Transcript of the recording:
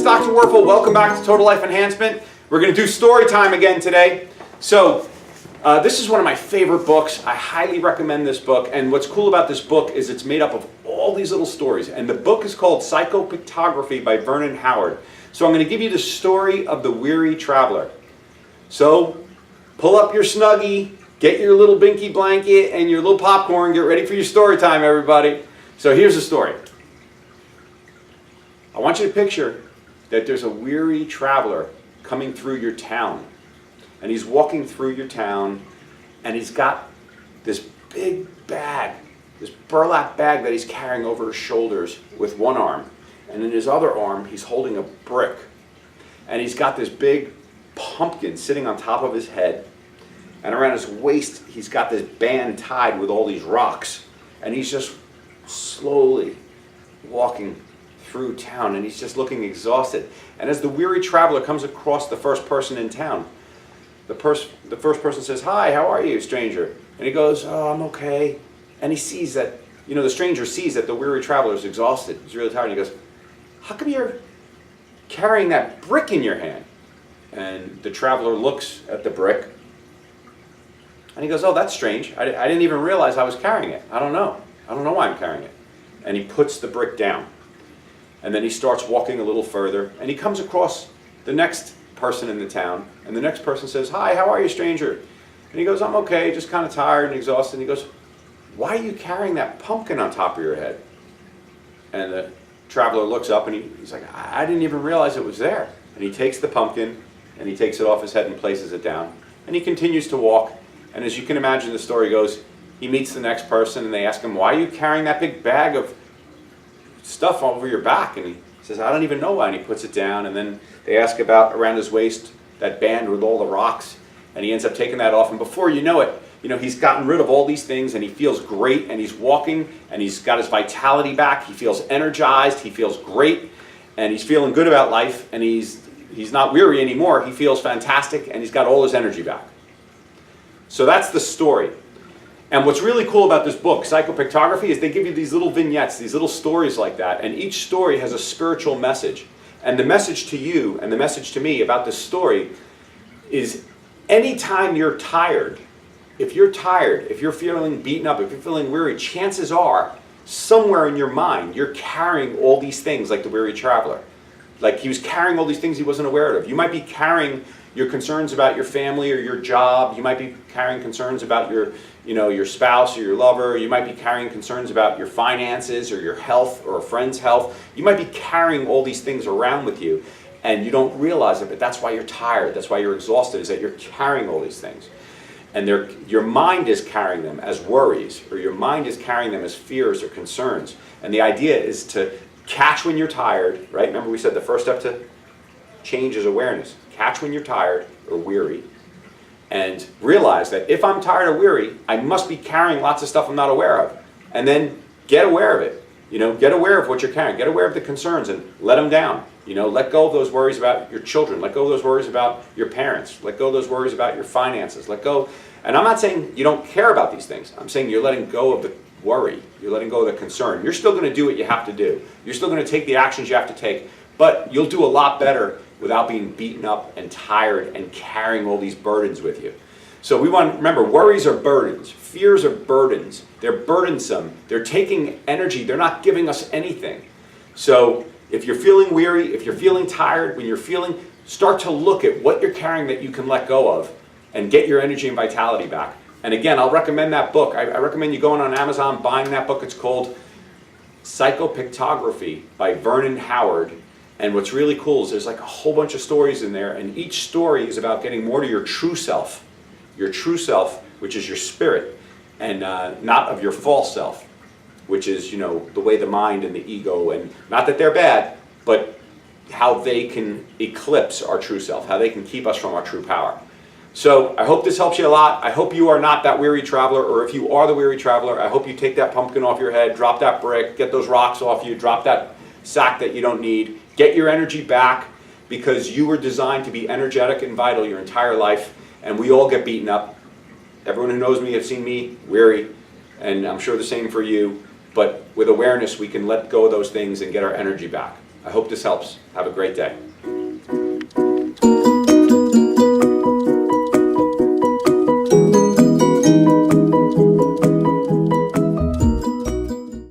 Dr. Werfel. Welcome back to Total Life Enhancement. We're going to do story time again today. So, this is one of my favorite books. I highly recommend this book. And what's cool about this book is it's made up of all these little stories. And the book is called Psychopictography by Vernon Howard. So I'm going to give you the story of the weary traveler. So, pull up your Snuggie, get your little binky blanket and your little popcorn. Get ready for your story time, everybody. So here's the story. I want you to picture that there's a weary traveler coming through your town. And he's walking through your town, and he's got this big bag, this burlap bag that he's carrying over his shoulders with one arm. And in his other arm, he's holding a brick. And he's got this big pumpkin sitting on top of his head. And around his waist, he's got this band tied with all these rocks. And he's just slowly walking through town, and he's just looking exhausted. And as the weary traveler comes across the first person in town, the first person says, "Hi, how are you, stranger?" And he goes, "Oh, I'm okay." And he sees that, the stranger sees that the weary traveler is exhausted. He's really tired. And he goes, "How come you're carrying that brick in your hand?" And the traveler looks at the brick, and he goes, "Oh, that's strange. I didn't even realize I was carrying it. I don't know why I'm carrying it." And he puts the brick down. And then he starts walking a little further, and he comes across the next person in the town, and the next person says, "Hi, how are you, stranger?" And he goes, "I'm okay, just kind of tired and exhausted." And he goes, "Why are you carrying that pumpkin on top of your head?" And the traveler looks up, and he's like, I didn't even realize it was there." And he takes the pumpkin, and he takes it off his head and places it down. And he continues to walk, and as you can imagine, the story goes, he meets the next person, and they ask him, "Why are you carrying that big bag of stuff over your back?" And he says, "I don't even know why." And he puts it down, and then they ask about around his waist, that band with all the rocks, and he ends up taking that off, and before you know it, he's gotten rid of all these things, and he feels great, and he's walking, and he's got his vitality back, he feels energized, he feels great, and he's feeling good about life, and he's not weary anymore, he feels fantastic, and he's got all his energy back. So that's the story. And what's really cool about this book, Psychopictography, is they give you these little vignettes, these little stories like that, and each story has a spiritual message. And the message to you and the message to me about this story is anytime you're tired, if you're feeling beaten up, if you're feeling weary, chances are somewhere in your mind you're carrying all these things like the weary traveler. Like he was carrying all these things he wasn't aware of. You might be carrying your concerns about your family or your job. You might be carrying concerns about your spouse or your lover. You might be carrying concerns about your finances or your health or a friend's health. You might be carrying all these things around with you and you don't realize it, but that's why you're tired. That's why you're exhausted, is that you're carrying all these things. And your mind is carrying them as worries, or your mind is carrying them as fears or concerns. And the idea is to catch when you're tired, right? Remember we said the first step to change is awareness. Catch when you're tired or weary, and realize that if I'm tired or weary, I must be carrying lots of stuff I'm not aware of. And then get aware of it. Get aware of what you're carrying. Get aware of the concerns and let them down. Let go of those worries about your children. Let go of those worries about your parents. Let go of those worries about your finances. Let go. And I'm not saying you don't care about these things. I'm saying you're letting go of the worry. You're letting go of the concern. You're still going to do what you have to do. You're still going to take the actions you have to take. But you'll do a lot better without being beaten up and tired and carrying all these burdens with you. So we want to remember, worries are burdens. Fears are burdens. They're burdensome. They're taking energy. They're not giving us anything. So if you're feeling weary, if you're feeling tired, start to look at what you're carrying that you can let go of and get your energy and vitality back. And again, I'll recommend that book. I recommend you going on Amazon, buying that book. It's called Psychopictography by Vernon Howard. And what's really cool is there's like a whole bunch of stories in there, and each story is about getting more to your true self, which is your spirit, and not of your false self, which is, the way the mind and the ego, and not that they're bad, but how they can eclipse our true self, how they can keep us from our true power. So I hope this helps you a lot. I hope you are not that weary traveler, or if you are the weary traveler, I hope you take that pumpkin off your head, drop that brick, get those rocks off you, drop that sack that you don't need, get your energy back, because you were designed to be energetic and vital your entire life, and we all get beaten up. Everyone who knows me has seen me weary, and I'm sure the same for you, but with awareness we can let go of those things and get our energy back. I hope this helps. Have a great day.